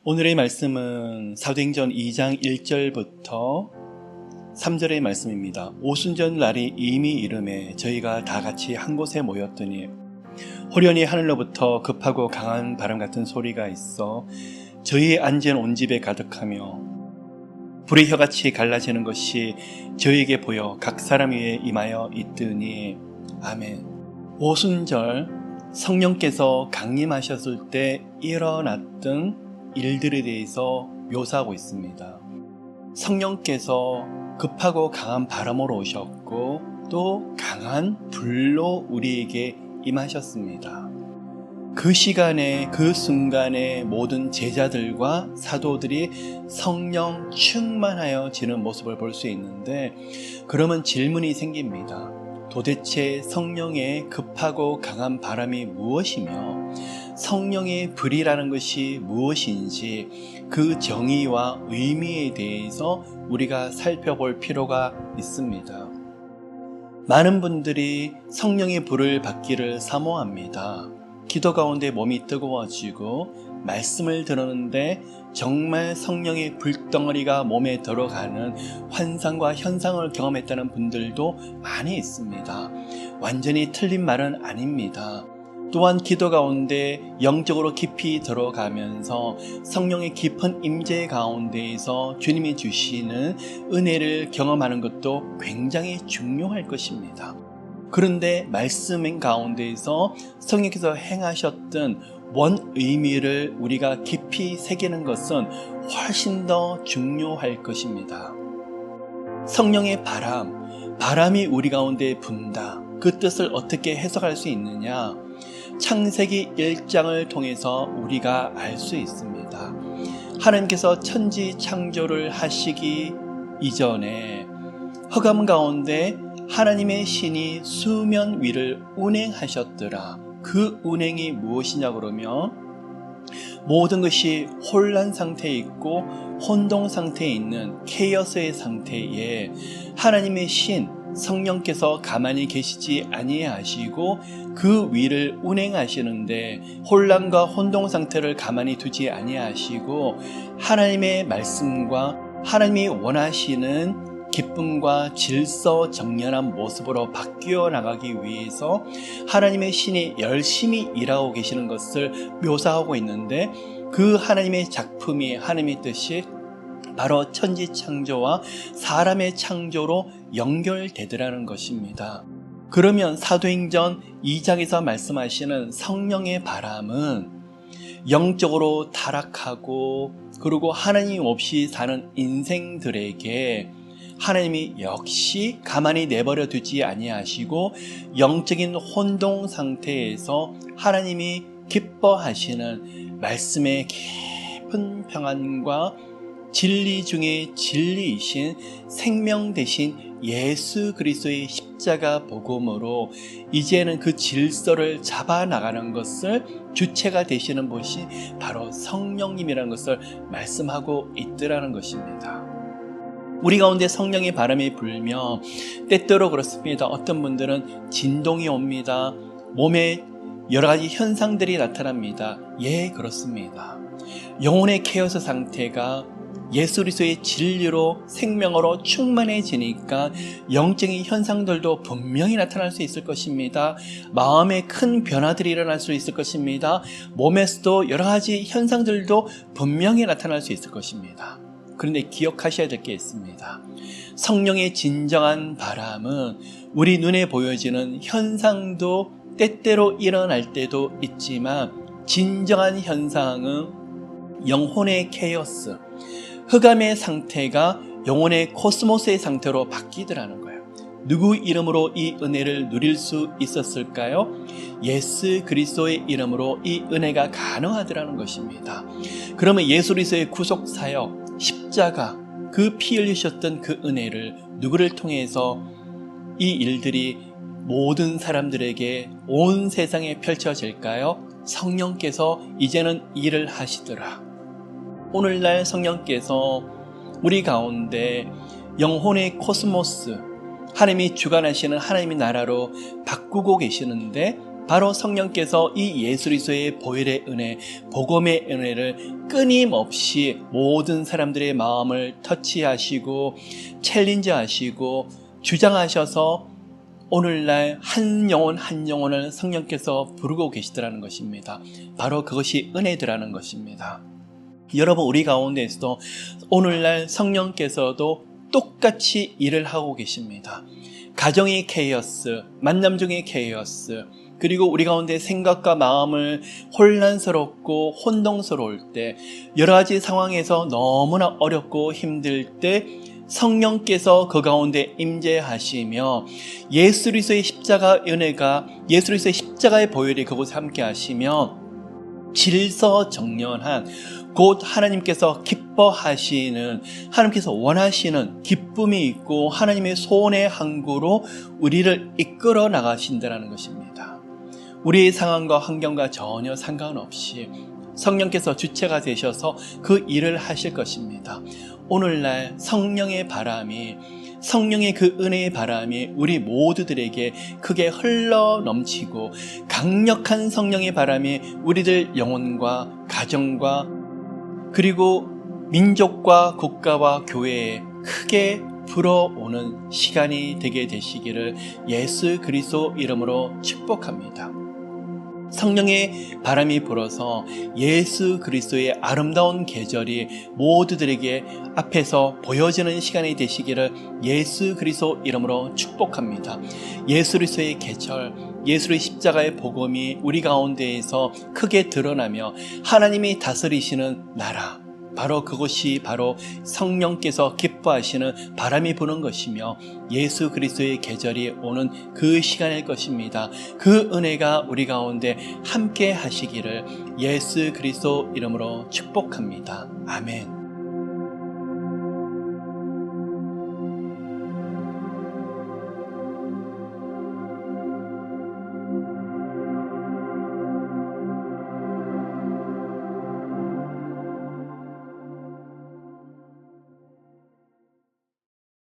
오늘의 말씀은 사도행전 2장 1절부터 3절의 말씀입니다. 오순절 날이 이미 이름에 저희가 다 같이 한 곳에 모였더니 호련히 하늘로부터 급하고 강한 바람 같은 소리가 있어 저희 앉은 온 집에 가득하며 불의 혀같이 갈라지는 것이 저희에게 보여 각 사람 위에 임하여 있더니 아멘. 오순절 성령께서 강림하셨을 때 일어났던 일들에 대해서 묘사하고 있습니다. 성령께서 급하고 강한 바람으로 오셨고 또 강한 불로 우리에게 임하셨습니다. 그 시간에 그 순간에 모든 제자들과 사도들이 성령 충만하여지는 모습을 볼 수 있는데, 그러면 질문이 생깁니다. 도대체 성령의 급하고 강한 바람이 무엇이며 성령의 불이라는 것이 무엇인지 그 정의와 의미에 대해서 우리가 살펴볼 필요가 있습니다. 많은 분들이 성령의 불을 받기를 사모합니다. 기도 가운데 몸이 뜨거워지고 말씀을 들었는데 정말 성령의 불덩어리가 몸에 들어가는 환상과 현상을 경험했다는 분들도 많이 있습니다. 완전히 틀린 말은 아닙니다. 또한 기도 가운데 영적으로 깊이 들어가면서 성령의 깊은 임재 가운데에서 주님이 주시는 은혜를 경험하는 것도 굉장히 중요할 것입니다. 그런데 말씀 가운데에서 성령께서 행하셨던 원 의미를 우리가 깊이 새기는 것은 훨씬 더 중요할 것입니다. 성령의 바람이 우리 가운데 분다. 그 뜻을 어떻게 해석할 수 있느냐? 창세기 1장을 통해서 우리가 알 수 있습니다. 하나님께서 천지 창조를 하시기 이전에 흑암 가운데 하나님의 신이 수면 위를 운행하셨더라. 그 운행이 무엇이냐 그러면 모든 것이 혼란 상태에 있고 혼동 상태에 있는 케이오스의 상태에 하나님의 신 성령께서 가만히 계시지 아니하시고 그 위를 운행하시는데 혼란과 혼동 상태를 가만히 두지 아니하시고 하나님의 말씀과 하나님이 원하시는 기쁨과 질서 정연한 모습으로 바뀌어 나가기 위해서 하나님의 신이 열심히 일하고 계시는 것을 묘사하고 있는데, 그 하나님의 작품이 하나님의 뜻이 바로 천지 창조와 사람의 창조로 연결되더라는 것입니다. 그러면 사도행전 2장에서 말씀하시는 성령의 바람은 영적으로 타락하고 그리고 하나님 없이 사는 인생들에게 하나님이 역시 가만히 내버려 두지 아니하시고 영적인 혼동 상태에서 하나님이 기뻐하시는 말씀의 깊은 평안과 진리 중에 진리이신 생명 되신 예수 그리스도의 십자가 복음으로 이제는 그 질서를 잡아나가는 것을 주체가 되시는 분이 바로 성령님이라는 것을 말씀하고 있더라는 것입니다. 우리 가운데 성령의 바람이 불며 때때로 그렇습니다. 어떤 분들은 진동이 옵니다. 몸에 여러 가지 현상들이 나타납니다. 예, 그렇습니다. 영혼의 케이오스 상태가 예수 그리스도의 진리로 생명으로 충만해지니까 영적인 현상들도 분명히 나타날 수 있을 것입니다. 마음에 큰 변화들이 일어날 수 있을 것입니다. 몸에서도 여러 가지 현상들도 분명히 나타날 수 있을 것입니다. 그런데 기억하셔야 될 게 있습니다. 성령의 진정한 바람은 우리 눈에 보여지는 현상도 때때로 일어날 때도 있지만, 진정한 현상은 영혼의 케이오스, 흑암의 상태가 영혼의 코스모스의 상태로 바뀌더라는 거예요. 누구 이름으로 이 은혜를 누릴 수 있었을까요? 예수 그리스도의 이름으로 이 은혜가 가능하더라는 것입니다. 그러면 예수 그리스도의 구속 사역, 십자가, 그 피 흘리셨던 그 은혜를 누구를 통해서 이 일들이 모든 사람들에게 온 세상에 펼쳐질까요? 성령께서 이제는 일을 하시더라. 오늘날 성령께서 우리 가운데 영혼의 코스모스, 하나님이 주관하시는 하나님의 나라로 바꾸고 계시는데, 바로 성령께서 이 예수 그리스도의 보혈의 은혜, 복음의 은혜를 끊임없이 모든 사람들의 마음을 터치하시고 챌린지하시고 주장하셔서 오늘날 한 영혼 한 영혼을 성령께서 부르고 계시더라는 것입니다. 바로 그것이 은혜더라는 것입니다. 여러분, 우리 가운데에서도 오늘날 성령께서도 똑같이 일을 하고 계십니다. 가정의 케이오스, 만남 중의 케이오스, 그리고 우리 가운데 생각과 마음을 혼란스럽고 혼동스러울 때, 여러 가지 상황에서 너무나 어렵고 힘들 때 성령께서 그 가운데 임재하시며 예수 그리스도의 십자가 은혜가, 예수 그리스도의 십자가의 보혈이 그곳에 함께 하시며 질서정연한, 곧 하나님께서 기뻐하시는, 하나님께서 원하시는 기쁨이 있고 하나님의 소원의 항구로 우리를 이끌어 나가신다는 것입니다. 우리의 상황과 환경과 전혀 상관없이 성령께서 주체가 되셔서 그 일을 하실 것입니다. 오늘날 성령의 바람이, 성령의 그 은혜의 바람이 우리 모두들에게 크게 흘러 넘치고, 강력한 성령의 바람이 우리들 영혼과 가정과 그리고 민족과 국가와 교회에 크게 불어오는 시간이 되게 되시기를 예수 그리스도 이름으로 축복합니다. 성령의 바람이 불어서 예수 그리스도의 아름다운 계절이 모두들에게 앞에서 보여지는 시간이 되시기를 예수 그리스도 이름으로 축복합니다. 예수 그리스도의 계절, 예수의 십자가의 복음이 우리 가운데에서 크게 드러나며 하나님이 다스리시는 나라, 바로 그것이 바로 성령께서 기뻐하시는 바람이 부는 것이며 예수 그리스도의 계절이 오는 그 시간일 것입니다. 그 은혜가 우리 가운데 함께 하시기를 예수 그리스도 이름으로 축복합니다. 아멘.